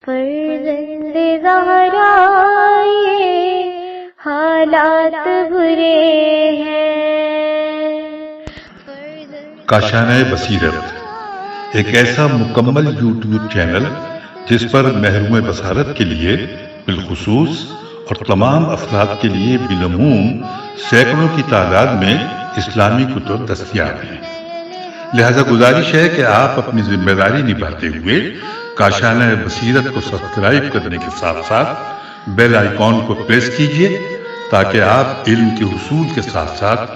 فرزند زہرا یہ حالات برے ہیں۔ کاشانۂ بصیرت ایک ایسا مکمل یوٹیوب چینل جس پر محروم بصارت کے لیے بالخصوص اور تمام افراد کے لیے بالعموم سینکڑوں کی تعداد میں اسلامی کتب دستیاب ہیں۔ لہذا گزارش ہے کہ آپ اپنی ذمہ داری نبھاتے ہوئے کاشانۂ بصیرت کو سبسکرائب کرنے کے ساتھ ساتھ بیل آئیکن کو پریس کیجیے تاکہ آپ علم کے حصول کے ساتھ ساتھ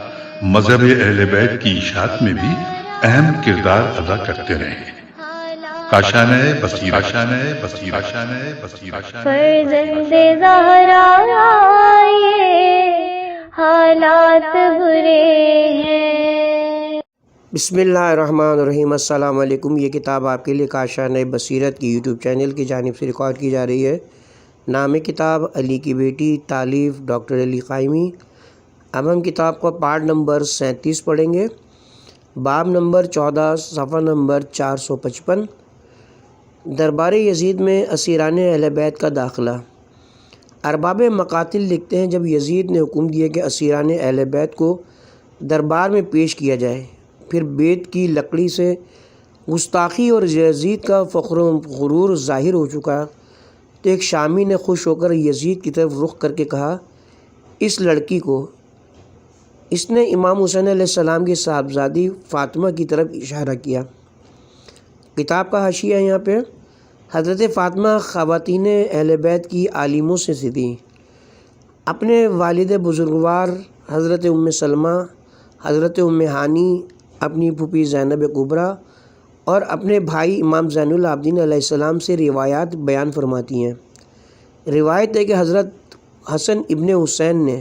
مذہب اہل بیت کی اشاعت میں بھی اہم کردار ادا کرتے رہیں۔ کاشانۂ بصیرت، کاشانۂ بصیرت، کاشانۂ بصیرت۔ فرزند زہرا یہ حالات برے ہیں۔ بسم اللہ الرحمن الرحیم۔ السلام علیکم۔ یہ کتاب آپ کے لیے کاشانۂ بصیرت کی یوٹیوب چینل کی جانب سے ریکارڈ کی جا رہی ہے۔ نام کتاب علی کی بیٹی، تالیف ڈاکٹر علی قائمی۔ اب ہم کتاب کا پارٹ نمبر 37 پڑھیں گے، باب نمبر 14، صفحہ نمبر 455۔ دربار یزید میں اسیران اہل بیت کا داخلہ۔ ارباب مقاتل لکھتے ہیں جب یزید نے حکم دیا کہ اسیران اہل بیت کو دربار میں پیش کیا جائے، پھر بیت کی لکڑی سے گستاخی اور یزید کا فخر و غرور ظاہر ہو چکا تو ایک شامی نے خوش ہو کر یزید کی طرف رخ کر کے کہا، اس لڑکی کو، اس نے امام حسین علیہ السلام کی صاحبزادی فاطمہ کی طرف اشارہ کیا۔ کتاب کا حاشیہ یہاں پہ، حضرت فاطمہ خواتین اہل بیت کی عالموں سے تھیں۔ اپنے والد بزرگوار حضرت ام سلمہ، حضرت ام ہانی، اپنی پھوپھی زینب کبریٰ اور اپنے بھائی امام زین العابدین علیہ السلام سے روایات بیان فرماتی ہیں۔ روایت ہے کہ حضرت حسن ابن حسین نے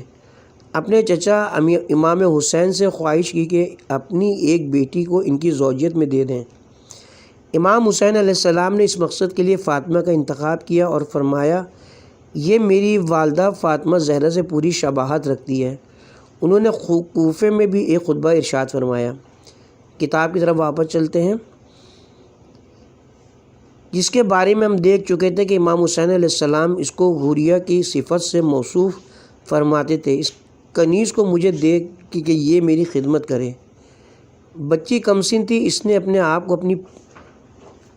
اپنے چچا امام حسین سے خواہش کی کہ اپنی ایک بیٹی کو ان کی زوجیت میں دے دیں۔ امام حسین علیہ السلام نے اس مقصد کے لیے فاطمہ کا انتخاب کیا اور فرمایا، یہ میری والدہ فاطمہ زہرا سے پوری شباہت رکھتی ہے۔ انہوں نے کوفے میں بھی ایک خطبہ ارشاد فرمایا۔ کتاب کی طرف واپس چلتے ہیں، جس کے بارے میں ہم دیکھ چکے تھے کہ امام حسین علیہ السلام اس کو حوریہ کی صفت سے موصوف فرماتے تھے۔ اس کنیز کو مجھے دیکھ کہ یہ میری خدمت کرے۔ بچی کمسن تھی، اس نے اپنے آپ کو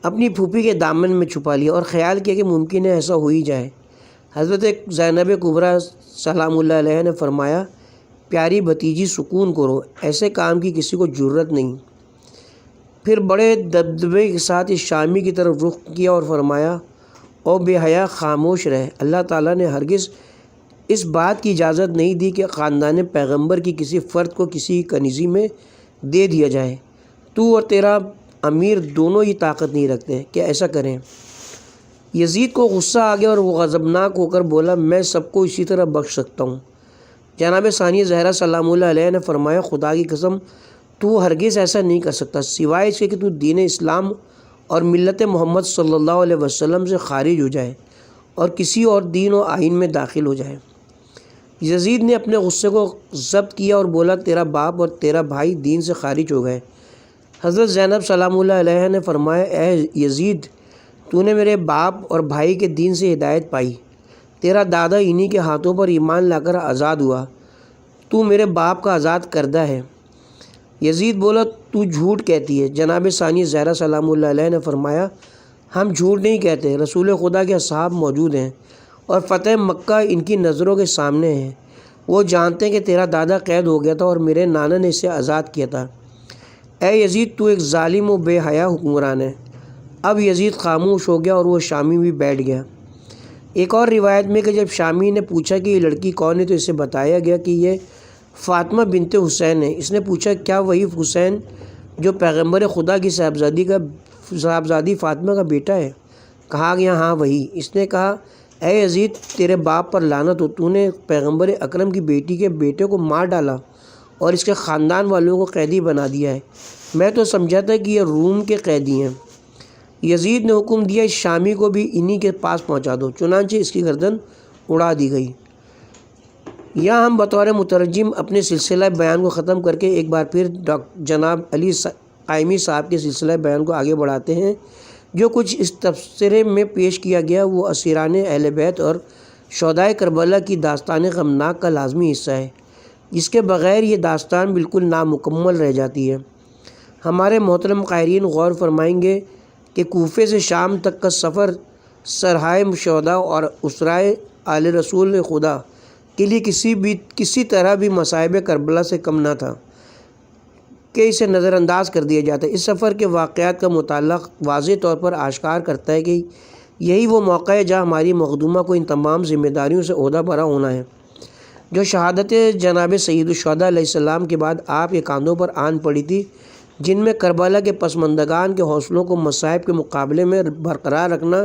اپنی پھوپھی کے دامن میں چھپا لیا اور خیال کیا کہ ممکن ہے ایسا ہو ہی جائے۔ حضرت زینب کبریٰ سلام اللہ علیہ نے فرمایا، پیاری بھتیجی سکون کرو، ایسے کام کی کسی کو جرت نہیں۔ پھر بڑے دبدبے کے ساتھ اس شامی کی طرف رخ کیا اور فرمایا، او بے حیا خاموش رہ، اللہ تعالیٰ نے ہرگز اس بات کی اجازت نہیں دی کہ خاندان پیغمبر کی کسی فرد کو کسی کنیزی میں دے دیا جائے۔ تو اور تیرا امیر دونوں ہی طاقت نہیں رکھتے کہ ایسا کریں۔ یزید کو غصہ آ گیا اور وہ غضبناک ہو کر بولا، میں سب کو اسی طرح بخش سکتا ہوں۔ جناب ثانیہ زہرا سلام اللہ علیہ نے فرمایا، خدا کی قسم تو ہرگز ایسا نہیں کر سکتا، سوائے اس کے کہ تو دین اسلام اور ملت محمد صلی اللہ علیہ وسلم سے خارج ہو جائے اور کسی اور دین و آئین میں داخل ہو جائے۔ یزید نے اپنے غصے کو ضبط کیا اور بولا، تیرا باپ اور تیرا بھائی دین سے خارج ہو گئے۔ حضرت زینب سلام اللہ علیہ نے فرمایا، اے یزید، تو نے میرے باپ اور بھائی کے دین سے ہدایت پائی، تیرا دادا انہی کے ہاتھوں پر ایمان لا کر آزاد ہوا، تو میرے باپ کا آزاد کردہ ہے۔ یزید بولا، تو جھوٹ کہتی ہے۔ جناب ثانیہ زہرا سلام اللہ علیہ نے فرمایا، ہم جھوٹ نہیں کہتے، رسول خدا کے اصحاب موجود ہیں اور فتح مکہ ان کی نظروں کے سامنے ہے، وہ جانتے ہیں کہ تیرا دادا قید ہو گیا تھا اور میرے نانا نے اسے آزاد کیا تھا۔ اے یزید، تو ایک ظالم و بے حیا حکمران ہے۔ اب یزید خاموش ہو گیا اور وہ شامی بھی بیٹھ گیا۔ ایک اور روایت میں کہ جب شامی نے پوچھا کہ یہ لڑکی کون ہے تو اسے بتایا گیا کہ یہ فاطمہ بنت حسین ہے۔ اس نے پوچھا، کیا وہی حسین جو پیغمبر خدا کی صاحبزادی فاطمہ کا بیٹا ہے؟ کہا گیا، ہاں وہی۔ اس نے کہا، اے یزید، تیرے باپ پر لعنت ہو، تو نے پیغمبر اکرم کی بیٹی کے بیٹے کو مار ڈالا اور اس کے خاندان والوں کو قیدی بنا دیا ہے۔ میں تو سمجھا تھا کہ یہ روم کے قیدی ہیں۔ یزید نے حکم دیا، اس شامی کو بھی انہی کے پاس پہنچا دو، چنانچہ اس کی گردن اڑا دی گئی۔ یہاں ہم بطور مترجم اپنے سلسلہ بیان کو ختم کر کے ایک بار پھر جناب علی قائمی صاحب کے سلسلہ بیان کو آگے بڑھاتے ہیں، جو کچھ اس تبصرے میں پیش کیا گیا وہ اسیران اہل بیت اور شہدائے کربلا کی داستان غمناک کا لازمی حصہ ہے، جس کے بغیر یہ داستان بالکل نامکمل رہ جاتی ہے۔ ہمارے محترم قائرین غور فرمائیں گے کہ کوفے سے شام تک کا سفر سرہائے شہداء اور اسرائے آل رسول خدا کے لیے کسی طرح بھی مصائب کربلا سے کم نہ تھا کہ اسے نظر انداز کر دیا جاتا ہے۔ اس سفر کے واقعات کا مطالعہ واضح طور پر آشکار کرتا ہے کہ یہی وہ موقع ہے جہاں ہماری مخدومہ کو ان تمام ذمہ داریوں سے عہدہ برا ہونا ہے جو شہادت جناب سید الشہداء علیہ السلام کے بعد آپ کے کاندھوں پر آن پڑی تھی، جن میں کربلا کے پسماندگان کے حوصلوں کو مصائب کے مقابلے میں برقرار رکھنا،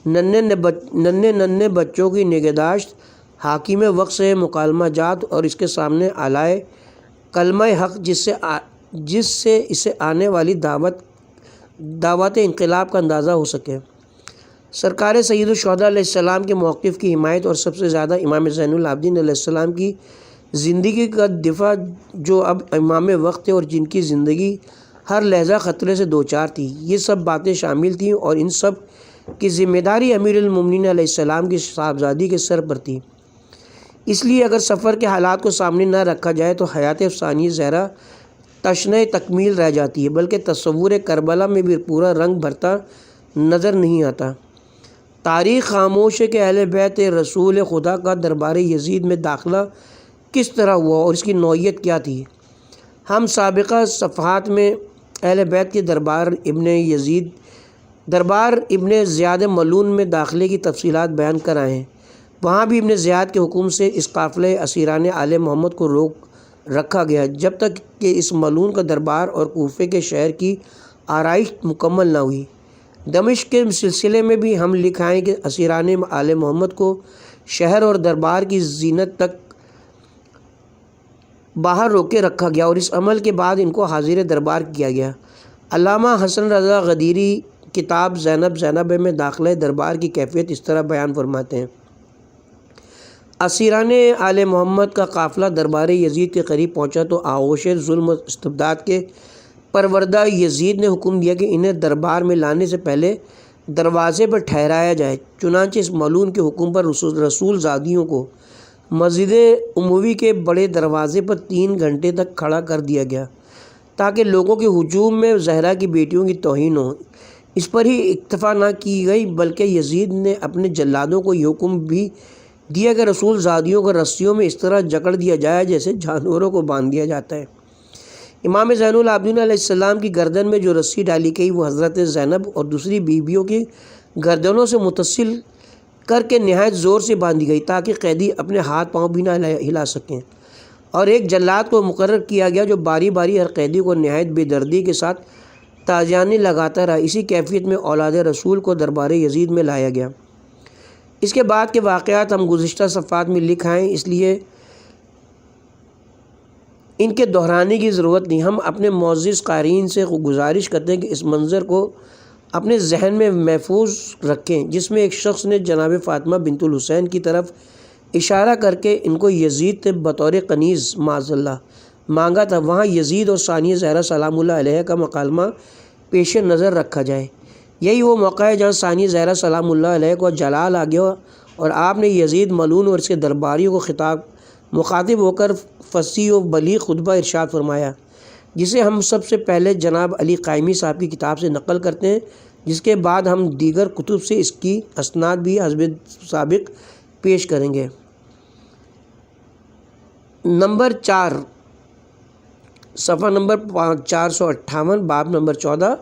ننھے بچوں کی نگہداشت، حاکم وقت سے مکالمہ جات اور اس کے سامنے اعلائے کلمہ حق جس سے اسے آنے والی دعوت انقلاب کا اندازہ ہو سکے۔ سرکار سید الشہداء علیہ السلام کے موقف کی حمایت اور سب سے زیادہ امام زین العابدین علیہ السلام کی زندگی کا دفاع، جو اب امام وقت تھے اور جن کی زندگی ہر لحظہ خطرے سے دوچار تھی، یہ سب باتیں شامل تھیں اور ان سب کی ذمہ داری امیر المومنین علیہ السلام کی صاحبزادی کے سر پر تھی۔ اس لیے اگر سفر کے حالات کو سامنے نہ رکھا جائے تو حیات ثانی زہرا تشنہ تکمیل رہ جاتی ہے، بلکہ تصور کربلا میں بھی پورا رنگ بھرتا نظر نہیں آتا۔ تاریخ خاموش ہے کہ اہل بیت رسول خدا کا دربار یزید میں داخلہ کس طرح ہوا اور اس کی نوعیت کیا تھی۔ ہم سابقہ صفحات میں اہل بیت کے دربار ابن زیاد ملون میں داخلے کی تفصیلات بیان کر آئے ہیں۔ وہاں بھی ابن زیاد کے حکم سے اس قافلہ اسیران آل محمد کو روک رکھا گیا جب تک کہ اس ملون کا دربار اور کوفے کے شہر کی آرائش مکمل نہ ہوئی۔ دمشق کے سلسلے میں بھی ہم لکھائیں کہ اسیران آل محمد کو شہر اور دربار کی زینت تک باہر روکے رکھا گیا اور اس عمل کے بعد ان کو حاضر دربار کیا گیا۔ علامہ حسن رضا غدیری کتاب زینب میں داخلہ دربار کی کیفیت اس طرح بیان فرماتے ہیں: اسیران آل محمد کا قافلہ دربار یزید کے قریب پہنچا تو آغوش ظلم و استبداد کے پروردہ یزید نے حکم دیا کہ انہیں دربار میں لانے سے پہلے دروازے پر ٹھہرایا جائے۔ چنانچہ اس ملعون کے حکم پر رسول زادیوں کو مسجد اموی کے بڑے دروازے پر 3 گھنٹے تک کھڑا کر دیا گیا تاکہ لوگوں کے ہجوم میں زہرا کی بیٹیوں کی توہین ہو۔ اس پر ہی اکتفا نہ کی گئی بلکہ یزید نے اپنے جلادوں کو یہ حکم بھی دیا کہ رسول زادیوں کو رسیوں میں اس طرح جکڑ دیا جائے جیسے جانوروں کو باندھ دیا جاتا ہے۔ امام زین العابدین علیہ السلام کی گردن میں جو رسی ڈالی گئی وہ حضرت زینب اور دوسری بیویوں کی گردنوں سے متصل کر کے نہایت زور سے باندھی گئی تاکہ قیدی اپنے ہاتھ پاؤں بھی نہ ہلا سکیں، اور ایک جلاد کو مقرر کیا گیا جو باری باری ہر قیدی کو نہایت بے دردی کے ساتھ تاجانے لگاتا رہا۔ اسی کیفیت میں اولاد رسول کو دربار یزید میں لایا گیا۔ اس کے بعد کے واقعات ہم گزشتہ صفحات میں لکھ آئے، اس لیے ان کے دہرانے کی ضرورت نہیں۔ ہم اپنے معزز قارئین سے گزارش کرتے ہیں کہ اس منظر کو اپنے ذہن میں محفوظ رکھیں جس میں ایک شخص نے جناب فاطمہ بنت الحسین کی طرف اشارہ کر کے ان کو یزید بطور کنیز معاذ اللہ مانگا تھا۔ وہاں یزید اور ثانیہ زہرا سلام اللہ علیہ کا مکالمہ پیش نظر رکھا جائے۔ یہی وہ موقع ہے جہاں ثانیہ زہرا سلام اللہ علیہ کو جلال آ گیا اور آپ نے یزید ملعون اور اس کے درباریوں کو مخاطب ہو کر فصیح و بلیغ خطبہ ارشاد فرمایا، جسے ہم سب سے پہلے جناب علی قائمی صاحب کی کتاب سے نقل کرتے ہیں، جس کے بعد ہم دیگر کتب سے اس کی اسناد بھی حسب سابق پیش کریں گے۔ نمبر 4، صفحہ نمبر 458، باب نمبر 14۔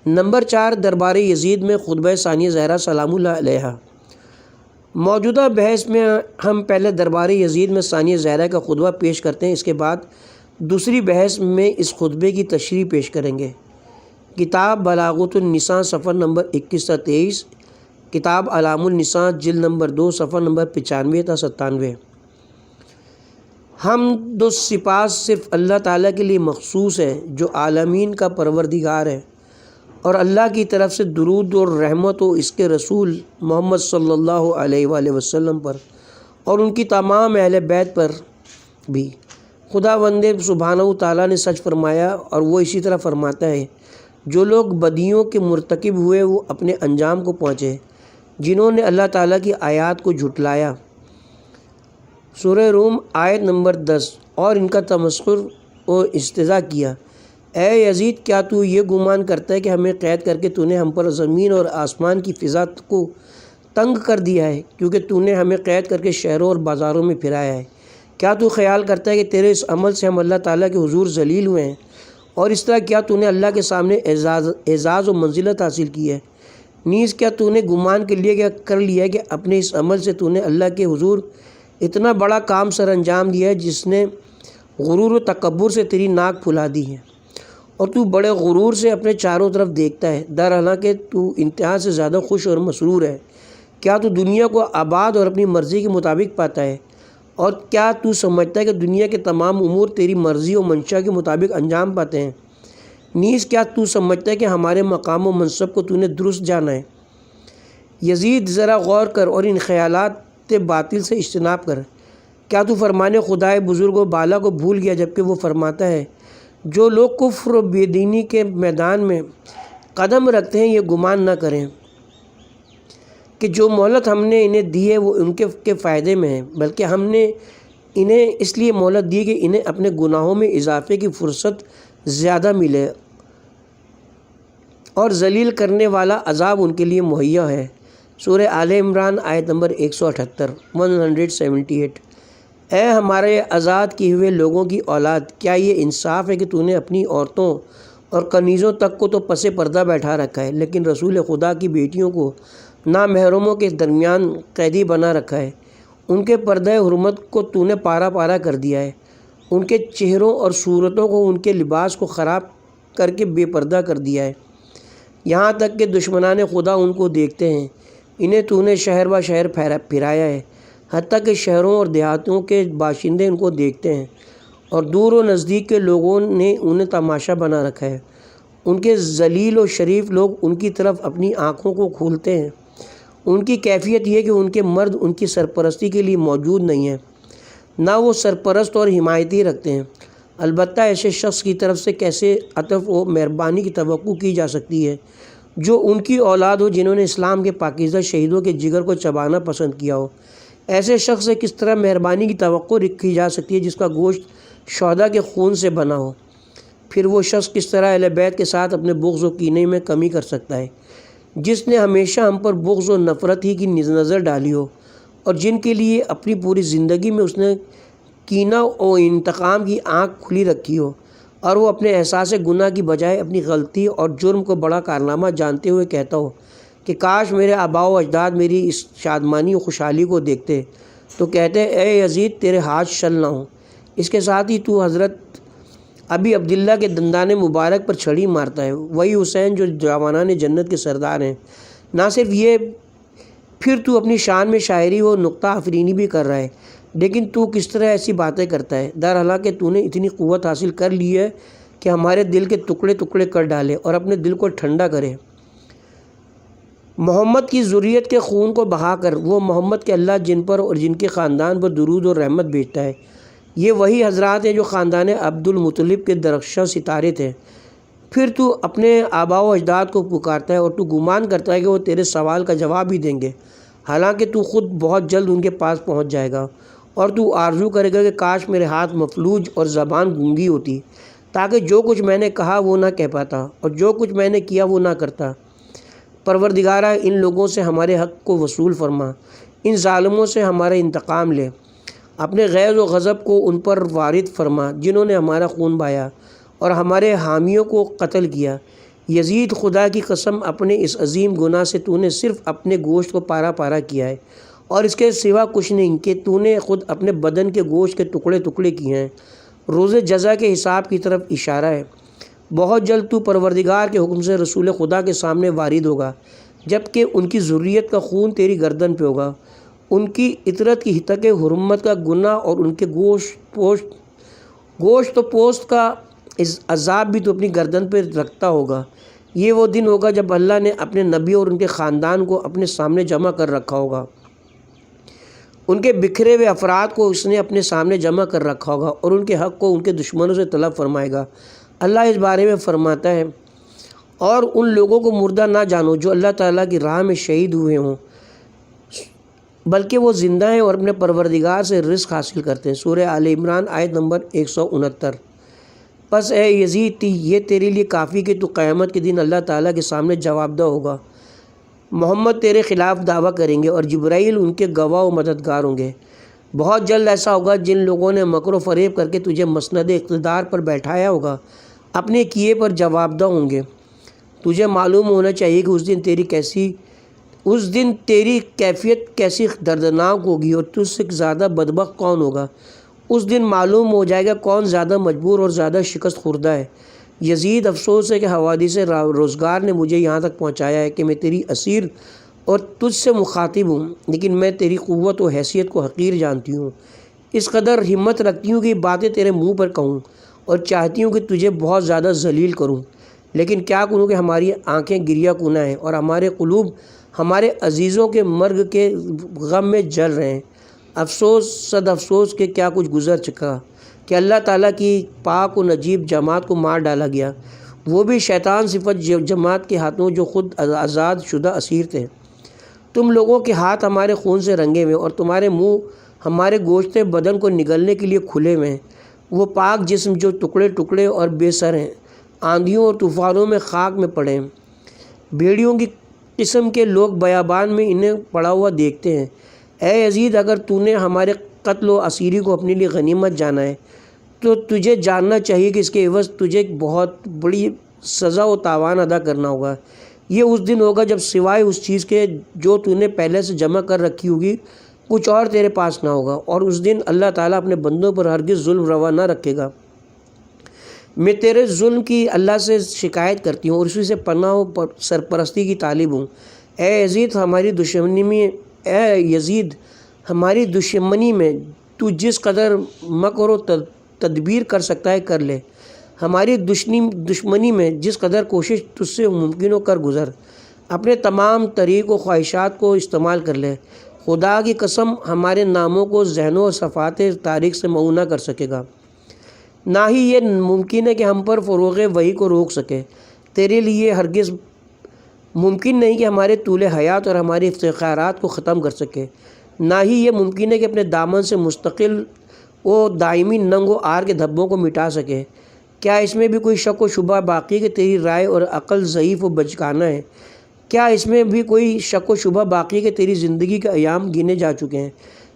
نمبر 4، دربار یزید میں خطبہ ثانیہ زہرا سلام اللہ علیہ۔ موجودہ بحث میں ہم پہلے دربار یزید میں ثانیہ زہرا کا خطبہ پیش کرتے ہیں، اس کے بعد دوسری بحث میں اس خطبے کی تشریح پیش کریں گے۔ کتاب بلاغت النساء صفحہ نمبر 21 تا 23، کتاب علام النساء جلد نمبر 2 صفحہ نمبر 95 تا 97۔ حمد و سپاس صرف اللہ تعالیٰ کے لیے مخصوص ہے جو عالمین کا پروردگار ہے، اور اللہ کی طرف سے درود اور رحمت و اس کے رسول محمد صلی اللہ علیہ وآلہ وسلم پر اور ان کی تمام اہل بیت پر بھی۔ خداوند سبحانہ و تعالیٰ نے سچ فرمایا اور وہ اسی طرح فرماتا ہے، جو لوگ بدیوں کے مرتکب ہوئے وہ اپنے انجام کو پہنچے، جنہوں نے اللہ تعالیٰ کی آیات کو جھٹلایا۔ سورہ روم آیت نمبر 10۔ اور ان کا تمسخر و استہزاء کیا۔ اے یزید، کیا تو یہ گمان کرتا ہے کہ ہمیں قید کر کے تو نے ہم پر زمین اور آسمان کی فضا کو تنگ کر دیا ہے، کیونکہ تو نے ہمیں قید کر کے شہروں اور بازاروں میں پھرایا ہے؟ کیا تو خیال کرتا ہے کہ تیرے اس عمل سے ہم اللہ تعالیٰ کے حضور ذلیل ہوئے ہیں؟ اور اس طرح کیا تو نے اللہ کے سامنے اعزاز و منزلت حاصل کی ہے؟ نیز کیا تو نے گمان کے لیے کیا کر لیا ہے کہ اپنے اس عمل سے تو نے اللہ کے حضور اتنا بڑا کام سر انجام دیا ہے جس نے غرور و تکبر سے تیری ناک پھلا دی ہے، اور تو بڑے غرور سے اپنے چاروں طرف دیکھتا ہے، حالانکہ تو انتہا سے زیادہ خوش اور مسرور ہے۔ کیا تو دنیا کو آباد اور اپنی مرضی کے مطابق پاتا ہے؟ اور کیا تو سمجھتا ہے کہ دنیا کے تمام امور تیری مرضی و منشا کے مطابق انجام پاتے ہیں؟ نیز کیا تو سمجھتا ہے کہ ہمارے مقام و منصب کو تو نے درست جانا ہے؟ یزید، ذرا غور کر اور ان خیالات باطل سے اجتناب کر۔ کیا تو فرمان خدائے بزرگ و بالا کو بھول گیا جبکہ وہ فرماتا ہے، جو لوگ کفر و بے دینی کے میدان میں قدم رکھتے ہیں یہ گمان نہ کریں کہ جو مہلت ہم نے انہیں دی ہے وہ ان کے فائدے میں ہے، بلکہ ہم نے انہیں اس لیے مہلت دی کہ انہیں اپنے گناہوں میں اضافے کی فرصت زیادہ ملے اور ذلیل کرنے والا عذاب ان کے لیے مہیا ہے۔ سورہ آل عمران آیت نمبر 178۔ اے ہمارے آزاد کیے ہوئے لوگوں کی اولاد، کیا یہ انصاف ہے کہ تو نے اپنی عورتوں اور کنیزوں تک کو تو پس پردہ بیٹھا رکھا ہے، لیکن رسول خدا کی بیٹیوں کو نامحرموں کے درمیان قیدی بنا رکھا ہے؟ ان کے پردہ حرمت کو تو نے پارا پارا کر دیا ہے، ان کے چہروں اور صورتوں کو، ان کے لباس کو خراب کر کے بے پردہ کر دیا ہے، یہاں تک کہ دشمنان خدا ان کو دیکھتے ہیں۔ انہیں تو نے شہر با شہر پھرایا ہے، حتیٰ کہ شہروں اور دیہاتوں کے باشندے ان کو دیکھتے ہیں، اور دور و نزدیک کے لوگوں نے انہیں تماشا بنا رکھا ہے۔ ان کے ذلیل و شریف لوگ ان کی طرف اپنی آنکھوں کو کھولتے ہیں۔ ان کی کیفیت یہ کہ ان کے مرد ان کی سرپرستی کے لیے موجود نہیں ہیں، نہ وہ سرپرست اور حمایتی رکھتے ہیں۔ البتہ ایسے شخص کی طرف سے کیسے عطف و مہربانی کی توقع کی جا سکتی ہے جو ان کی اولاد ہو، جنہوں نے اسلام کے پاکیزہ شہیدوں کے جگر کو چبانا پسند کیا ہو؟ ایسے شخص سے کس طرح مہربانی کی توقع رکھی جا سکتی ہے جس کا گوشت شہداء کے خون سے بنا ہو؟ پھر وہ شخص کس طرح اہل بیت کے ساتھ اپنے بغض و کینے میں کمی کر سکتا ہے، جس نے ہمیشہ ہم پر بغض و نفرت ہی کی نظر ڈالی ہو، اور جن کے لیے اپنی پوری زندگی میں اس نے کینہ و انتقام کی آنکھ کھلی رکھی ہو، اور وہ اپنے احساس گناہ کی بجائے اپنی غلطی اور جرم کو بڑا کارنامہ جانتے ہوئے کہتا ہو کہ کاش میرے آباء و اجداد میری اس شادمانی و خوشحالی کو دیکھتے، تو کہتے اے یزید تیرے ہاتھ شل نہ ہوں۔ اس کے ساتھ ہی تو حضرت ابی عبداللہ کے دندان مبارک پر چھڑی مارتا ہے، وہی حسین جو جوانان جنت کے سردار ہیں۔ نہ صرف یہ، پھر تو اپنی شان میں شاعری و نقطہ آفرینی بھی کر رہا ہے، لیکن تو کس طرح ایسی باتیں کرتا ہے؟ حالانکہ تو نے اتنی قوت حاصل کر لی ہے کہ ہمارے دل کے ٹکڑے ٹکڑے کر ڈالے اور اپنے دل کو ٹھنڈا کرے۔ محمد کی ذریت کے خون کو بہا کر، وہ محمد کے اللہ جن پر اور جن کے خاندان پر درود اور رحمت بھیجتا ہے، یہ وہی حضرات ہیں جو خاندان عبد المطلب کے درخشاں ستارے تھے۔ پھر تو اپنے آباء و اجداد کو پکارتا ہے اور تو گمان کرتا ہے کہ وہ تیرے سوال کا جواب بھی دیں گے، حالانکہ تو خود بہت جلد ان کے پاس پہنچ جائے گا، اور تو آرزو کرے گا کہ کاش میرے ہاتھ مفلوج اور زبان گونگی ہوتی، تاکہ جو کچھ میں نے کہا وہ نہ کہہ پاتا اور جو کچھ میں نے کیا وہ نہ کرتا۔ پروردگارہ، ان لوگوں سے ہمارے حق کو وصول فرما، ان ظالموں سے ہمارا انتقام لے، اپنے غیظ و غضب کو ان پر وارد فرما جنہوں نے ہمارا خون بہایا اور ہمارے حامیوں کو قتل کیا۔ یزید، خدا کی قسم اپنے اس عظیم گناہ سے تو نے صرف اپنے گوشت کو پارا پارا کیا ہے، اور اس کے سوا کچھ نہیں کہ تو نے خود اپنے بدن کے گوشت کے ٹکڑے ٹکڑے کیے ہیں۔ روز جزا کے حساب کی طرف اشارہ ہے۔ بہت جلد تو پروردگار کے حکم سے رسول خدا کے سامنے وارد ہوگا، جبکہ ان کی ذریت کا خون تیری گردن پہ ہوگا، ان کی عطرت کی ہتک حرمت کا گناہ اور ان کے گوشت و پوست کا عذاب بھی تو اپنی گردن پہ رکھتا ہوگا۔ یہ وہ دن ہوگا جب اللہ نے اپنے نبی اور ان کے خاندان کو اپنے سامنے جمع کر رکھا ہوگا، ان کے بکھرے ہوئے افراد کو اس نے اپنے سامنے جمع کر رکھا ہوگا اور ان کے حق کو ان کے دشمنوں سے طلب فرمائے گا۔ اللہ اس بارے میں فرماتا ہے، اور ان لوگوں کو مردہ نہ جانو جو اللہ تعالیٰ کی راہ میں شہید ہوئے ہوں، بلکہ وہ زندہ ہیں اور اپنے پروردگار سے رزق حاصل کرتے ہیں۔ سورہ آل عمران آیت نمبر 169۔ پس اے یزید یہ تیرے لیے کافی کہ تو قیامت کے دن اللہ تعالیٰ کے سامنے جواب دہ ہوگا۔ محمد تیرے خلاف دعویٰ کریں گے اور جبرائیل ان کے گواہ و مددگار ہوں گے۔ بہت جلد ایسا ہوگا جن لوگوں نے مکر و فریب کر کے تجھے مسند اقتدار پر بیٹھایا ہوگا اپنے کیے پر جواب دہ ہوں گے۔ تجھے معلوم ہونا چاہیے کہ اس دن تیری کیفیت کیسی دردناک ہوگی اور تجھ سے زیادہ بدبخت کون ہوگا۔ اس دن معلوم ہو جائے گا کون زیادہ مجبور اور زیادہ شکست خوردہ ہے۔ یزید افسوس ہے کہ حوادث روزگار نے مجھے یہاں تک پہنچایا ہے کہ میں تیری اسیر اور تجھ سے مخاطب ہوں، لیکن میں تیری قوت و حیثیت کو حقیر جانتی ہوں۔ اس قدر ہمت رکھتی ہوں کہ یہ باتیں تیرے منہ پر کہوں اور چاہتی ہوں کہ تجھے بہت زیادہ ذلیل کروں، لیکن کیا کروں کہ ہماری آنکھیں گریہ کناں ہیں اور ہمارے قلوب ہمارے عزیزوں کے مرگ کے غم میں جل رہے ہیں۔ افسوس صد افسوس کہ کیا کچھ گزر چکا کہ اللہ تعالیٰ کی پاک و نجیب جماعت کو مار ڈالا گیا، وہ بھی شیطان صفت جماعت کے ہاتھوں جو خود آزاد شدہ اسیر تھے۔ تم لوگوں کے ہاتھ ہمارے خون سے رنگے ہوئے اور تمہارے منہ ہمارے گوشت بدن کو نگلنے کے لیے کھلے ہوئے ہیں۔ وہ پاک جسم جو ٹکڑے ٹکڑے اور بے سر ہیں، آندھیوں اور طوفانوں میں خاک میں پڑے ہیں۔ بھیڑیوں کی قسم کے لوگ بیابان میں انہیں پڑا ہوا دیکھتے ہیں۔ اے یزید اگر تو نے ہمارے قتل و اسیری کو اپنے لیے غنیمت جانا ہے تو تجھے جاننا چاہیے کہ اس کے عوض تجھے ایک بہت بڑی سزا و تاوان ادا کرنا ہوگا۔ یہ اس دن ہوگا جب سوائے اس چیز کے جو تو نے پہلے سے جمع کر رکھی ہوگی کچھ اور تیرے پاس نہ ہوگا، اور اس دن اللہ تعالیٰ اپنے بندوں پر ہرگز ظلم روا نہ رکھے گا۔ میں تیرے ظلم کی اللہ سے شکایت کرتی ہوں اور اسی سے پناہ و سرپرستی کی طالب ہوں۔ اے یزید ہماری دشمنی میں تو جس قدر مکر و تدبیر کر سکتا ہے کر لے، ہماری دشمنی میں جس قدر کوشش تجھ سے ممکن ہو کر گزر، اپنے تمام طریق و خواہشات کو استعمال کر لے۔ خدا کی قسم ہمارے ناموں کو ذہنوں اور صفات تاریخ سے معو نہ کر سکے گا، نہ ہی یہ ممکن ہے کہ ہم پر فروغ وحی کو روک سکے۔ تیرے لیے ہرگز ممکن نہیں کہ ہمارے طول حیات اور ہمارے افتخارات کو ختم کر سکے، نہ ہی یہ ممکن ہے کہ اپنے دامن سے مستقل و دائمی ننگ و آر کے دھبوں کو مٹا سکے۔ کیا اس میں بھی کوئی شک و شبہ باقی کہ تیری رائے اور عقل ضعیف و بچکانہ ہے؟ کیا اس میں بھی کوئی شک و شبہ باقی کہ تیری زندگی کے ایام گنے جا چکے ہیں؟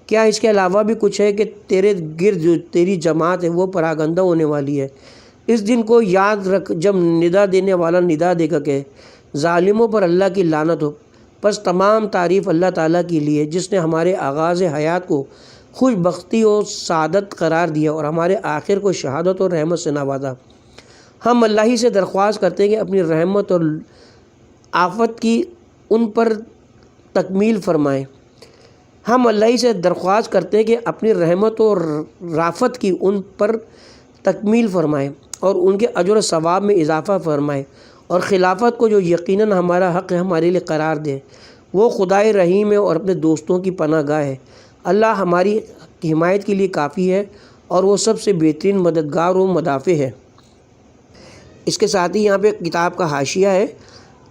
کیا اس کے علاوہ بھی کچھ ہے کہ تیرے گرد جو تیری جماعت ہے وہ پراگندہ ہونے والی ہے؟ اس دن کو یاد رکھ جب ندا دینے والا ندا دے گا کہ ظالموں پر اللہ کی لعنت ہو۔ پس تمام تعریف اللہ تعالیٰ کے لیے جس نے ہمارے آغاز حیات کو خوش بختی و سعادت قرار دیا اور ہمارے آخر کو شہادت اور رحمت سے نوازا۔ ہم اللہ ہی سے درخواست کرتے ہیں کہ اپنی رحمت اور آفت کی ان پر تکمیل فرمائے۔ ہم اللہ ہی سے درخواست کرتے ہیں کہ اپنی رحمت اور رافت کی ان پر تکمیل فرمائے اور ان کے اجر و ثواب میں اضافہ فرمائے، اور خلافت کو جو یقیناً ہمارا حق ہے ہمارے لیے قرار دے۔ وہ خدائے رحیم ہے اور اپنے دوستوں کی پناہ گاہ ہے۔ اللہ ہماری حمایت کے لیے کافی ہے اور وہ سب سے بہترین مددگار و مدافع ہے۔ اس کے ساتھ ہی یہاں پہ کتاب کا حاشیہ ہے۔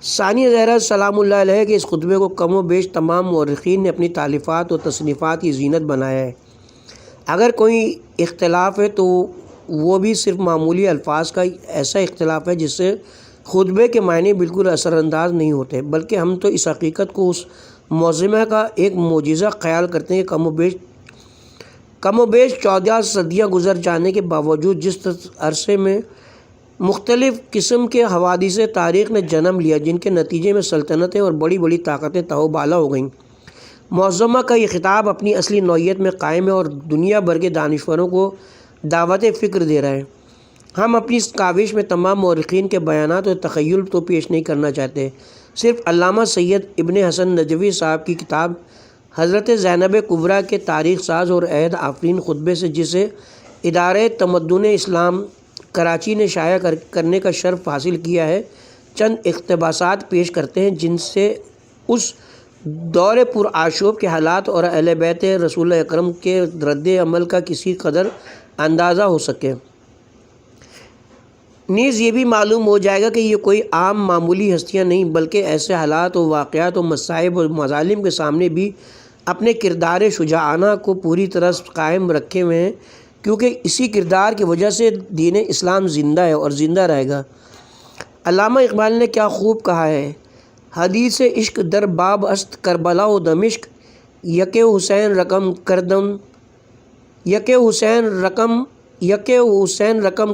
ثانی زہرا سلام اللہ علیہ کے اس خطبے کو کم و بیش تمام مورخین نے اپنی تالیفات و تصنیفات کی زینت بنایا ہے۔ اگر کوئی اختلاف ہے تو وہ بھی صرف معمولی الفاظ کا ایسا اختلاف ہے جس سے خطبے کے معنی بالکل اثر انداز نہیں ہوتے، بلکہ ہم تو اس حقیقت کو اس موضوع کا ایک معجزہ خیال کرتے ہیں کہ کم و بیش 14 صدیاں گزر جانے کے باوجود جس عرصے میں مختلف قسم کے حوادث تاریخ نے جنم لیا، جن کے نتیجے میں سلطنتیں اور بڑی بڑی طاقتیں تہو بالا ہو گئیں، موضوع کا یہ خطاب اپنی اصلی نوعیت میں قائم ہے اور دنیا بھر کے دانشوروں کو دعوت فکر دے رہا ہے۔ ہم اپنی اس کاوش میں تمام مورخین کے بیانات اور تخیل تو پیش نہیں کرنا چاہتے، صرف علامہ سید ابن حسن نجوی صاحب کی کتاب حضرت زینب کبریٰ کے تاریخ ساز اور عہد آفرین خطبے سے، جسے ادارہ تمدن اسلام کراچی نے شائع کرنے کا شرف حاصل کیا ہے، چند اقتباسات پیش کرتے ہیں جن سے اس دور پرآشوب کے حالات اور اہل بیت رسول اکرم کے رد عمل کا کسی قدر اندازہ ہو سکے۔ نیز یہ بھی معلوم ہو جائے گا کہ یہ کوئی عام معمولی ہستیاں نہیں بلکہ ایسے حالات و واقعات و مصائب و مظالم کے سامنے بھی اپنے کردار شجاعانہ کو پوری طرح قائم رکھے ہوئے ہیں، کیونکہ اسی کردار کی وجہ سے دین اسلام زندہ ہے اور زندہ رہے گا۔ علامہ اقبال نے کیا خوب کہا ہے، حدیث عشق در باب است کربلا و دمشق، یک حسین رقم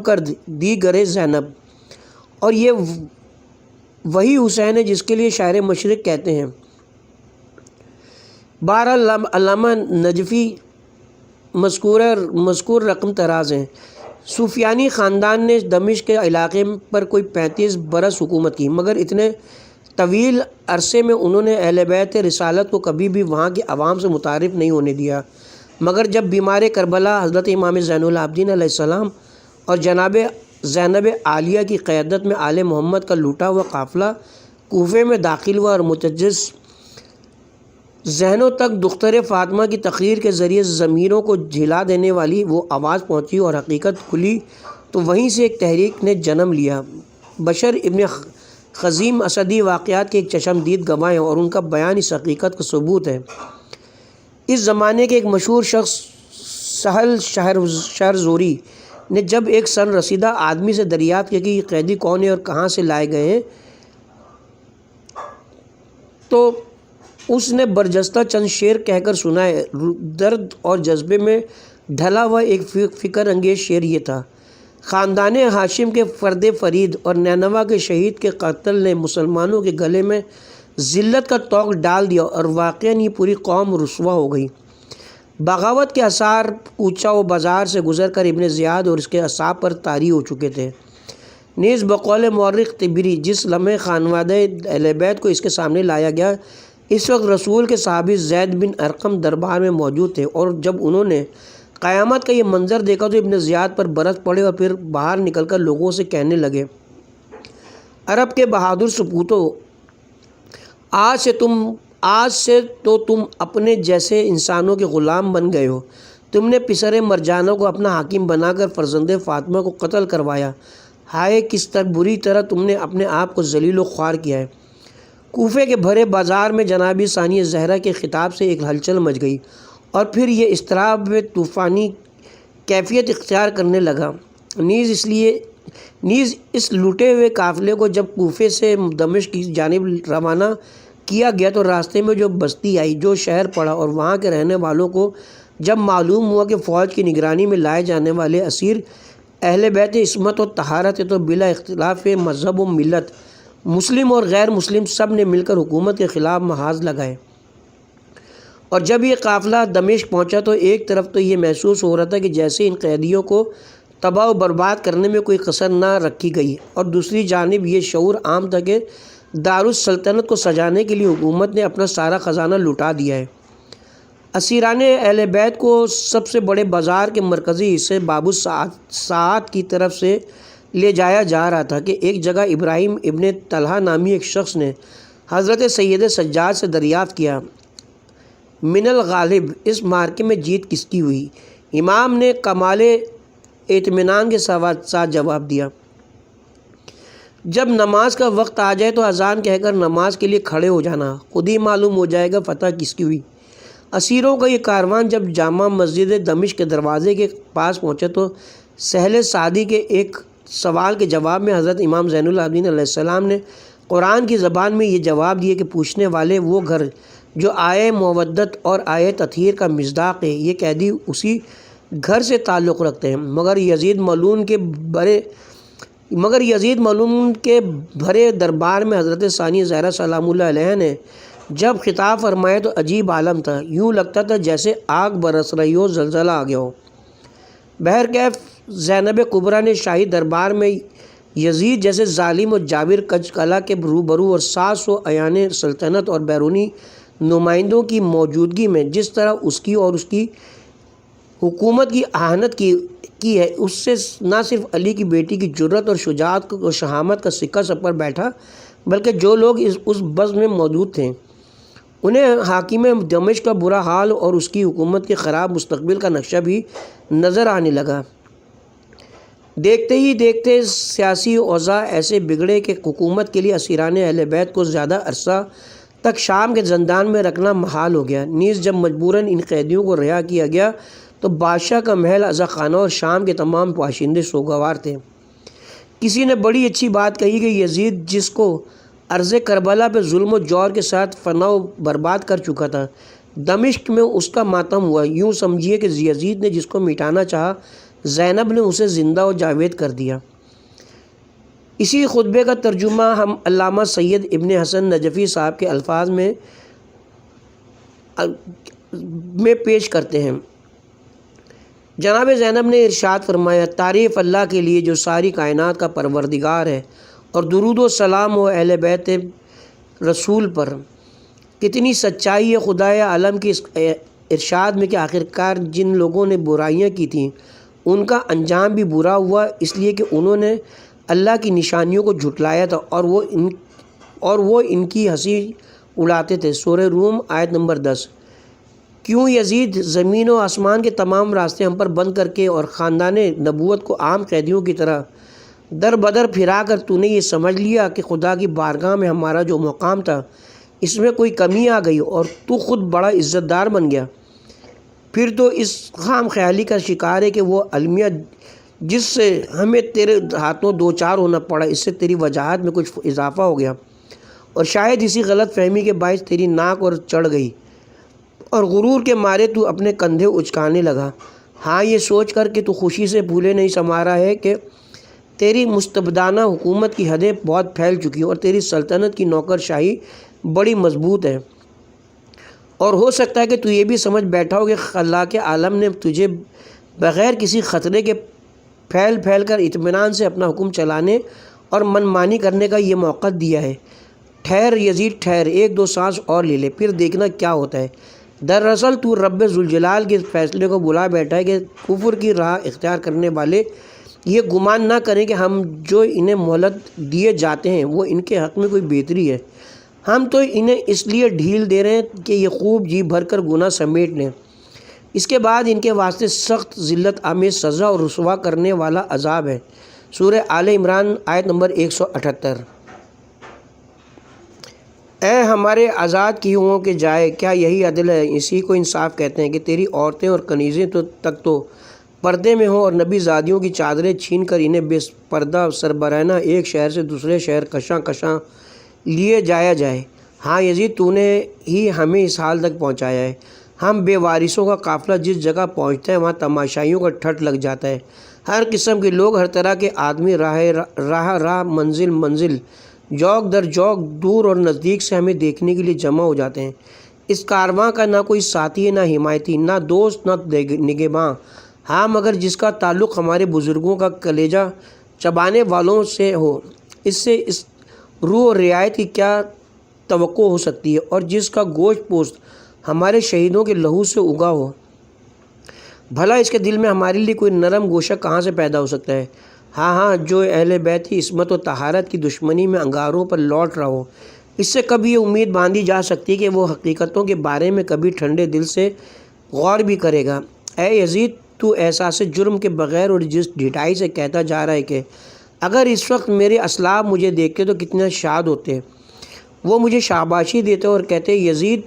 کرد دیگر زینب۔ اور یہ وہی حسین ہے جس کے لیے شاعر مشرق کہتے ہیں۔ بہرحال علامہ نجفی مذکور رقم طراز ہیں۔ سفیانی خاندان نے دمشق کے علاقے پر کوئی 35 برس حکومت کی، مگر اتنے طویل عرصے میں انہوں نے اہل بیت رسالت کو کبھی بھی وہاں کی عوام سے متعارف نہیں ہونے دیا، مگر جب بیمار کربلا حضرت امام زین العابدین علیہ السلام اور جناب زینب عالیہ کی قیادت میں آل محمد کا لوٹا ہوا قافلہ کوفے میں داخل ہوا اور متجدد ذہنوں تک دختر فاطمہ کی تقریر کے ذریعے ضمیروں کو جھلا دینے والی وہ آواز پہنچی اور حقیقت کھلی، تو وہیں سے ایک تحریک نے جنم لیا۔ بشر ابن خزیم اسدی واقعات کے ایک چشمدید گواہ ہیں اور ان کا بیان اس حقیقت کا ثبوت ہے۔ اس زمانے کے ایک مشہور شخص سہل شہرزوری نے جب ایک سن رسیدہ آدمی سے دریافت کیا کہ یہ قیدی کون ہے اور کہاں سے لائے گئے ہیں، تو اس نے برجستہ چند شعر کہہ کر سنائے۔ درد اور جذبے میں ڈھلا ہوا ایک فکر انگیز شعر یہ تھا: خاندان ہاشم کے فرد فرید اور نینوا کے شہید کے قتل نے مسلمانوں کے گلے میں ذلت کا طوق ڈال دیا اور واقعاً یہ پوری قوم رسوا ہو گئی۔ بغاوت کے آثار کوچہ و بازار سے گزر کر ابن زیاد اور اس کے اصحاب پر طاری ہو چکے تھے۔ نیز بقول مورخ طبری جس لمحے خانوادہ اہل بیت کو اس کے سامنے لایا گیا، اس وقت رسول کے صحابی زید بن ارقم دربار میں موجود تھے، اور جب انہوں نے قیامت کا یہ منظر دیکھا تو ابن زیاد پر برس پڑے اور پھر باہر نکل کر لوگوں سے کہنے لگے: عرب کے بہادر سپوتوں، آج سے تو تم اپنے جیسے انسانوں کے غلام بن گئے ہو۔ تم نے پسر مرجانہ کو اپنا حاکم بنا کر فرزند فاطمہ کو قتل کروایا۔ ہائے کس طرح بری طرح تم نے اپنے آپ کو ذلیل و خوار کیا ہے۔ کوفے کے بھرے بازار میں جناب ثانی زہرا کے خطاب سے ایک ہلچل مچ گئی اور پھر یہ اضطراب میں طوفانی کیفیت اختیار کرنے لگا۔ نیز اس لوٹے ہوئے قافلے کو جب کوفے سے دمشق کی جانب روانہ کیا گیا تو راستے میں جو بستی آئی، جو شہر پڑا، اور وہاں کے رہنے والوں کو جب معلوم ہوا کہ فوج کی نگرانی میں لائے جانے والے اسیر اہل بیت عصمت و طہارت، تو بلا اختلاف مذہب و ملت، مسلم اور غیر مسلم، سب نے مل کر حکومت کے خلاف محاذ لگائے۔ اور جب یہ قافلہ دمشق پہنچا تو ایک طرف تو یہ محسوس ہو رہا تھا کہ جیسے ان قیدیوں کو تباہ و برباد کرنے میں کوئی کسر نہ رکھی گئی، اور دوسری جانب یہ شعور عام تھا کہ دارالسلطنت کو سجانے کے لیے حکومت نے اپنا سارا خزانہ لٹا دیا ہے۔ اسیران اہل بیت کو سب سے بڑے بازار کے مرکزی حصے باب الساعات کی طرف سے لے جایا جا رہا تھا کہ ایک جگہ ابراہیم ابن طلحہ نامی ایک شخص نے حضرت سید سجاد سے دریافت کیا: من الغالب، اس مارکے میں جیت کس کی ہوئی؟ امام نے کمال اطمینان کے ساتھ جواب دیا: جب نماز کا وقت آ جائے تو اذان کہہ کر نماز کے لیے کھڑے ہو جانا، خود ہی معلوم ہو جائے گا فتح کس کی ہوئی۔ اسیروں کا یہ کاروان جب جامع مسجد دمشق کے دروازے کے پاس پہنچا تو سہل سعدی کے ایک سوال کے جواب میں حضرت امام زین العابدین علیہ السلام نے قرآن کی زبان میں یہ جواب دیا کہ پوچھنے والے وہ گھر جو آیہ مودت اور آیہ تطہیر کا مصداق ہے، یہ قیدی اسی گھر سے تعلق رکھتے ہیں، مگر یزید ملعون کے بھرے دربار میں حضرت ثانی زہرا سلام اللہ علیہ نے جب خطاب فرمایا تو عجیب عالم تھا، یوں لگتا تھا جیسے آگ برس رہی ہو، زلزلہ آ گیا ہو۔ بہرکیف زینب کبریٰ نے شاہی دربار میں یزید جیسے ظالم و جابر کج کلا کے روبرو اور 700 ایان سلطنت اور بیرونی نمائندوں کی موجودگی میں جس طرح اس کی اور اس کی حکومت کی اہانت کی ہے، اس سے نہ صرف علی کی بیٹی کی جرت اور شجاعت اور شہامت کا سکہ سر پر بیٹھا، بلکہ جو لوگ اس بزم میں موجود تھے انہیں حاکم دمشق کا برا حال اور اس کی حکومت کے خراب مستقبل کا نقشہ بھی نظر آنے لگا۔ دیکھتے ہی دیکھتے سیاسی اوضاع ایسے بگڑے کہ حکومت کے لیے اسیران اہل بیت کو زیادہ عرصہ تک شام کے زندان میں رکھنا محال ہو گیا۔ نیز جب مجبوراً ان قیدیوں کو رہا کیا گیا تو بادشاہ کا محل عزا خانہ اور شام کے تمام باشندے سوگوار تھے۔ کسی نے بڑی اچھی بات کہی کہ یزید جس کو عرض کربلا پہ ظلم و جور کے ساتھ فنا و برباد کر چکا تھا، دمشق میں اس کا ماتم ہوا۔ یوں سمجھیے کہ یزید نے جس کو مٹانا چاہا، زینب نے اسے زندہ و جاوید کر دیا۔ اسی خطبے کا ترجمہ ہم علامہ سید ابن حسن نجفی صاحب کے الفاظ میں پیش کرتے ہیں۔ جناب زینب نے ارشاد فرمایا، تعریف اللہ کے لیے جو ساری کائنات کا پروردگار ہے، اور درود و سلام ہو اہل بیت رسول پر۔ کتنی سچائی ہے خدائے عالم کی اس ارشاد میں کہ آخرکار جن لوگوں نے برائیاں کی تھیں ان کا انجام بھی برا ہوا، اس لیے کہ انہوں نے اللہ کی نشانیوں کو جھٹلایا تھا اور وہ ان کی ہنسی اڑاتے تھے۔ سورہ روم آیت نمبر 10۔ کیوں یزید زمین و آسمان کے تمام راستے ہم پر بند کر کے اور خاندان نبوت کو عام قیدیوں کی طرح در بدر پھرا کر تو نے یہ سمجھ لیا کہ خدا کی بارگاہ میں ہمارا جو مقام تھا اس میں کوئی کمی آ گئی اور تو خود بڑا عزت دار بن گیا؟ پھر تو اس خام خیالی کا شکار ہے کہ وہ المیہ جس سے ہمیں تیرے ہاتھوں دو چار ہونا پڑا، اس سے تیری وجاہت میں کچھ اضافہ ہو گیا، اور شاید اسی غلط فہمی کے باعث تیری ناک اور چڑھ گئی اور غرور کے مارے تو اپنے کندھے اچکانے لگا۔ ہاں، یہ سوچ کر کہ تو خوشی سے پھولے نہیں سما رہا ہے کہ تیری مستبدانہ حکومت کی حدیں بہت پھیل چکی ہیں اور تیری سلطنت کی نوکر شاہی بڑی مضبوط ہے، اور ہو سکتا ہے کہ تو یہ بھی سمجھ بیٹھا ہو کہ خلاق عالم نے تجھے بغیر کسی خطرے کے پھیل کر اطمینان سے اپنا حکم چلانے اور من مانی کرنے کا یہ موقع دیا ہے۔ ٹھہر یزید ٹھہر، ایک دو سانس اور لے لے، پھر دیکھنا کیا ہوتا ہے۔ دراصل تو رب ذوالجلال کے فیصلے کو بلا بیٹھا ہے کہ کفر کی راہ اختیار کرنے والے یہ گمان نہ کریں کہ ہم جو انہیں مہلت دیے جاتے ہیں وہ ان کے حق میں کوئی بہتری ہے۔ ہم تو انہیں اس لیے ڈھیل دے رہے ہیں کہ یہ خوب جی بھر کر گناہ سمیٹ لیں، اس کے بعد ان کے واسطے سخت ذلت آمیز سزا اور رسوا کرنے والا عذاب ہے۔ سورہ آل عمران آیت نمبر 178۔ اے ہمارے آزاد کیے ہوں کے جائے، کیا یہی عدل ہے؟ اسی کو انصاف کہتے ہیں کہ تیری عورتیں اور کنیزیں تک تو پردے میں ہوں اور نبی زادیوں کی چادریں چھین کر انہیں بے پردہ سربرہنہ ایک شہر سے دوسرے شہر کشاں لیے جایا جائے۔ ہاں یزید، تو نے ہی ہمیں اس حال تک پہنچایا ہے۔ ہم بے وارثوں کا قافلہ جس جگہ پہنچتا ہے وہاں تماشائیوں کا ٹھٹ لگ جاتا ہے۔ ہر قسم کے لوگ، ہر طرح کے آدمی راہ منزل جوک در جوک، دور اور نزدیک سے ہمیں دیکھنے کے لیے جمع ہو جاتے ہیں۔ اس کارواں کا نہ کوئی ساتھی ہے، نہ حمایتی، نہ دوست، نہ نگہباں۔ ہاں، مگر جس کا تعلق ہمارے بزرگوں کا کلیجہ چبانے والوں سے ہو، اس سے اس روح اور رعایت کی کیا توقع ہو سکتی ہے، اور جس کا گوشت پوست ہمارے شہیدوں کے لہو سے اگا ہو، بھلا اس کے دل میں ہمارے لیے کوئی نرم گوشہ کہاں سے پیدا ہو سکتا ہے؟ ہاں، جو اہل بیت کی عصمت و طہارت کی دشمنی میں انگاروں پر لوٹ رہا ہو، اس سے کبھی یہ امید باندھی جا سکتی ہے کہ وہ حقیقتوں کے بارے میں کبھی ٹھنڈے دل سے غور بھی کرے گا۔ اے یزید، تو احساس جرم کے بغیر اور جس ڈھٹائی سے کہتا جا رہا ہے کہ اگر اس وقت میرے اسلاف مجھے دیکھتے تو کتنے شاد ہوتے، وہ مجھے شاباشی دیتے اور کہتے، یزید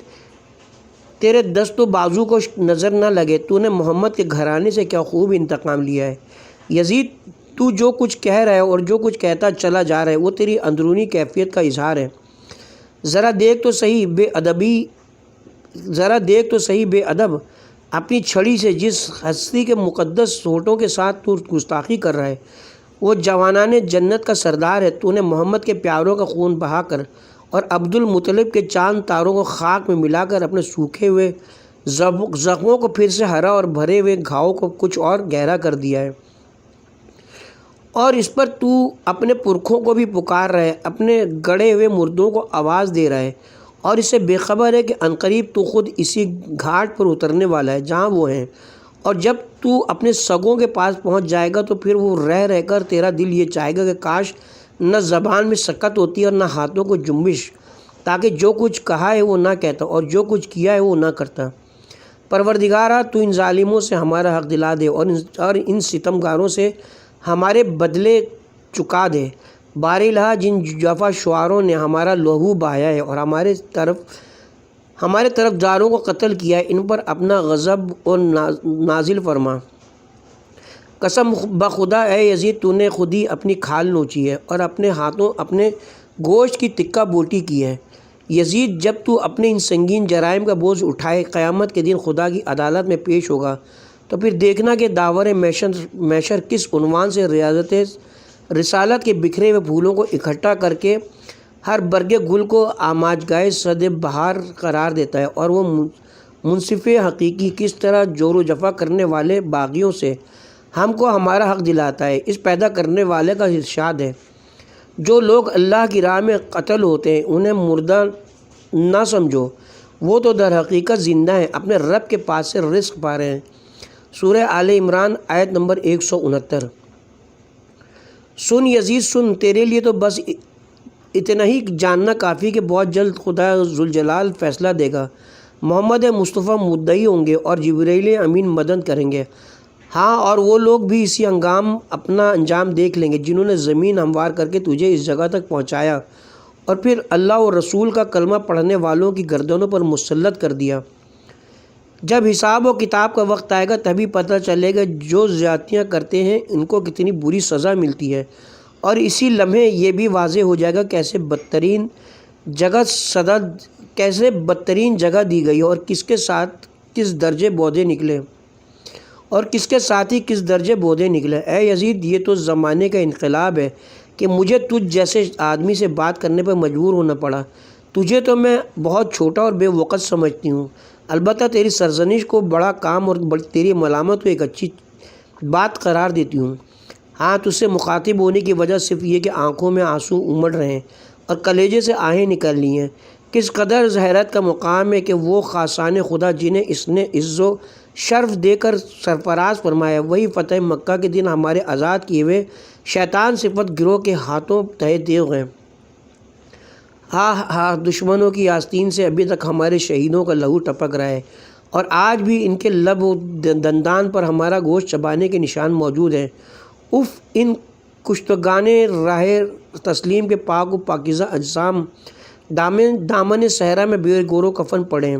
تیرے دست و بازو کو نظر نہ لگے، تو نے محمد کے گھرانے سے کیا خوب انتقام لیا ہے۔ یزید، تو جو کچھ کہہ رہا ہے اور جو کچھ کہتا چلا جا رہا ہے وہ تیری اندرونی کیفیت کا اظہار ہے۔ ذرا دیکھ تو صحیح بے ادب، اپنی چھڑی سے جس ہستی کے مقدس ہونٹوں کے ساتھ تو گستاخی کر رہا ہے، وہ جوانان جنت کا سردار ہے۔ تو نے محمد کے پیاروں کا خون بہا کر اور عبد المطلب کے چاند تاروں کو خاک میں ملا کر اپنے سوکھے ہوئے زخموں کو پھر سے ہرا اور بھرے ہوئے گھاؤں کو کچھ اور گہرا کر دیا ہے، اور اس پر تو اپنے پرکھوں کو بھی پکار رہا ہے، اپنے گڑے ہوئے مردوں کو آواز دے رہا ہے، اور اس سے بے خبر ہے کہ عنقریب تو خود اسی گھاٹ پر اترنے والا ہے جہاں وہ ہیں، اور جب تو اپنے سگوں کے پاس پہنچ جائے گا تو پھر وہ رہ کر تیرا دل یہ چاہے گا کہ کاش نہ زبان میں سکت ہوتی اور نہ ہاتھوں کو جنبش، تاکہ جو کچھ کہا ہے وہ نہ کہتا اور جو کچھ کیا ہے وہ نہ کرتا۔ پروردگارا، تو ان ظالموں سے ہمارا حق دلا دے اور ان ستم گاروں سے ہمارے بدلے چکا دے۔ بارہا جن جفا شعاروں نے ہمارا لہو بہایا ہے اور ہمارے طرفداروں کو قتل کیا ہے، ان پر اپنا غضب اور نازل فرما۔ قسم بخدا اے یزید، تو نے خود ہی اپنی کھال نوچی ہے اور اپنے ہاتھوں اپنے گوشت کی تکہ بوٹی کی ہے۔ یزید، جب تو اپنے ان سنگین جرائم کا بوجھ اٹھائے قیامت کے دن خدا کی عدالت میں پیش ہوگا تو پھر دیکھنا کہ داور محشر کس عنوان سے رسالت کے بکھرے ہوئے پھولوں کو اکٹھا کر کے ہر برگ گل کو آماجگاہ صد بہار قرار دیتا ہے، اور وہ منصف حقیقی کس طرح جور و جفا کرنے والے باغیوں سے ہم کو ہمارا حق دلاتا ہے۔ اس پیدا کرنے والے کا ارشاد ہے، جو لوگ اللہ کی راہ میں قتل ہوتے ہیں انہیں مردہ نہ سمجھو، وہ تو در حقیقت زندہ ہیں، اپنے رب کے پاس سے رزق پا رہے ہیں۔ سورہ آل عمران آیت نمبر 169۔ سن یزید سن، تیرے لیے تو بس اتنا ہی جاننا کافی کہ بہت جلد خدا ذوالجلال فیصلہ دے گا۔ محمد مصطفیٰ مدعی ہوں گے اور جبرائیل امین مدد کریں گے۔ ہاں، اور وہ لوگ بھی اسی اپنا انجام دیکھ لیں گے جنہوں نے زمین ہموار کر کے تجھے اس جگہ تک پہنچایا اور پھر اللہ اور رسول کا کلمہ پڑھنے والوں کی گردنوں پر مسلط کر دیا۔ جب حساب و کتاب کا وقت آئے گا تبھی پتہ چلے گا جو زیادتیاں کرتے ہیں ان کو کتنی بری سزا ملتی ہے، اور اسی لمحے یہ بھی واضح ہو جائے گا کیسے بدترین جگہ دی گئی اور کس کے ساتھ کس درجے بودے نکلے اور کس کے ساتھ ہی کس درجے بودے نکلے۔ اے یزید، یہ تو زمانے کا انقلاب ہے کہ مجھے تجھ جیسے آدمی سے بات کرنے پر مجبور ہونا پڑا۔ تجھے تو میں بہت چھوٹا اور بے وقت سمجھتی ہوں، البتہ تیری سرزنش کو بڑا کام اور تیری ملامت کو ایک اچھی بات قرار دیتی ہوں۔ ہاں، تجھ سے مخاطب ہونے کی وجہ صرف یہ کہ آنکھوں میں آنسو امڑ رہے ہیں اور کلیجے سے آہیں نکل لی ہیں۔ کس قدر حیرت کا مقام ہے کہ وہ خاصان خدا جنہیں اس نے عز و شرف دے کر سرفراز فرمایا، وہی فتح مکہ کے دن ہمارے آزاد کیے ہوئے شیطان صفت گروہ کے ہاتھوں تہہ دیے گئے۔ ہاں، دشمنوں کی آستین سے ابھی تک ہمارے شہیدوں کا لہو ٹپک رہا ہے، اور آج بھی ان کے لب و دندان پر ہمارا گوشت چبانے کے نشان موجود ہیں۔ اف، ان کشتگان راہ تسلیم کے پاک و پاکیزہ اجسام دامن صحرا میں بے گور و کفن پڑے ہیں۔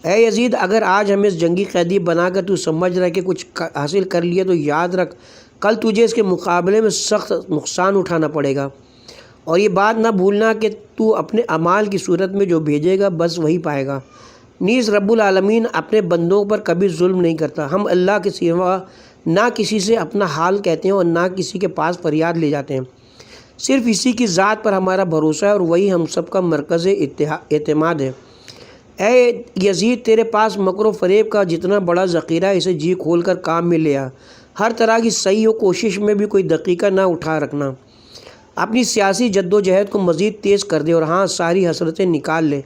اے یزید، اگر آج ہمیں جنگی قیدی بنا کر تو سمجھ رہا ہے کہ کچھ حاصل کر لیا تو یاد رکھ کل تجھے اس کے مقابلے میں سخت نقصان اٹھانا پڑے گا، اور یہ بات نہ بھولنا کہ تو اپنے اعمال کی صورت میں جو بھیجے گا بس وہی پائے گا۔ نیز رب العالمین اپنے بندوں پر کبھی ظلم نہیں کرتا۔ ہم اللہ کے سوا نہ کسی سے اپنا حال کہتے ہیں اور نہ کسی کے پاس فریاد لے جاتے ہیں، صرف اسی کی ذات پر ہمارا بھروسہ ہے اور وہی ہم سب کا مرکز اعتماد ہے۔ اے یزید، تیرے پاس مکر و فریب کا جتنا بڑا ذخیرہ ہے اسے جی کھول کر کام میں لے آ۔ ہر طرح کی صحیح و کوشش میں بھی کوئی دقیقہ نہ اٹھا رکھنا۔ اپنی سیاسی جد و جہد کو مزید تیز کر دے اور ہاں، ساری حسرتیں نکال لے،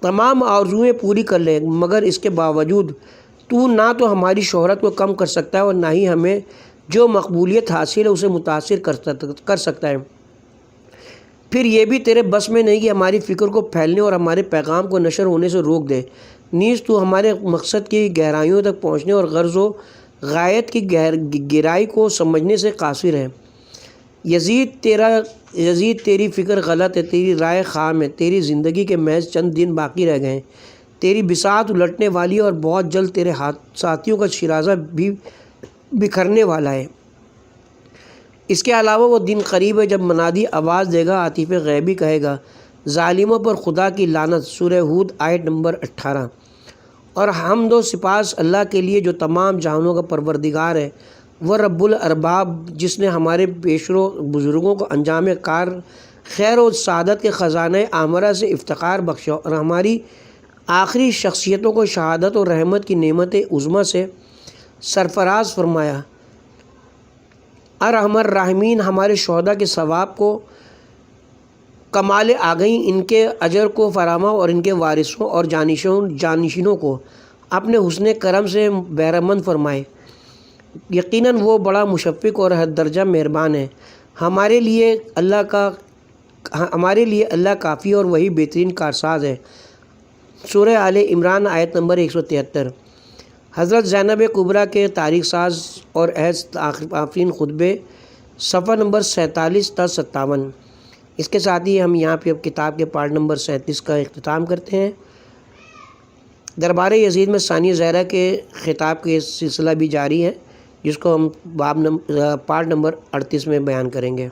تمام آرزوئیں پوری کر لے، مگر اس کے باوجود تو نہ تو ہماری شہرت کو کم کر سکتا ہے اور نہ ہی ہمیں جو مقبولیت حاصل ہے اسے متاثر کر سکتا ہے۔ پھر یہ بھی تیرے بس میں نہیں کہ ہماری فکر کو پھیلنے اور ہمارے پیغام کو نشر ہونے سے روک دے۔ نیز تو ہمارے مقصد کی گہرائیوں تک پہنچنے اور غرض و غایت کی گہرائی کو سمجھنے سے قاصر ہے۔ یزید، تیری فکر غلط ہے، تیری رائے خام ہے، تیری زندگی کے محض چند دن باقی رہ گئے ہیں، تیری بساط الٹنے والی ہے اور بہت جلد تیرے ساتھیوں کا شیرازہ بھی بکھرنے والا ہے۔ اس کے علاوہ وہ دن قریب ہے جب منادی آواز دے گا، عاطف غیبی کہے گا، ظالموں پر خدا کی لعنت۔ سورہ ہود آیت نمبر 18۔ اور حمد و سپاس اللہ کے لیے جو تمام جہانوں کا پروردگار ہے، وہ رب الارباب جس نے ہمارے پیشرو بزرگوں کو انجام کار خیر و سعادت کے خزانہ عامرہ سے افتخار بخشا اور ہماری آخری شخصیتوں کو شہادت اور رحمت کی نعمت عظمیٰ سے سرفراز فرمایا۔ ارحم الراحمین ہمارے شہداء کے ثواب کو کمال آگئی، ان کے اجر کو فراما اور ان کے وارثوں اور جانشینوں کو اپنے حسن کرم سے بہرمند فرمائے۔ یقیناً وہ بڑا مشفق اور حد درجہ مہربان ہے۔ ہمارے لیے اللہ کافی اور وہی بہترین کارساز ہے۔ سورہ آل عمران آیت نمبر 173۔ حضرت زینب کبریٰ کے تاریخ ساز اور آفرین خطبے صفحہ نمبر 47 تا 57۔ اس کے ساتھ ہی ہم یہاں پہ اب کتاب کے پارٹ نمبر 37 کا اختتام کرتے ہیں۔ دربار یزید میں ثانیہ زہرا کے خطاب کے سلسلہ بھی جاری ہے، جس کو ہم پارٹ نمبر 38 میں بیان کریں گے۔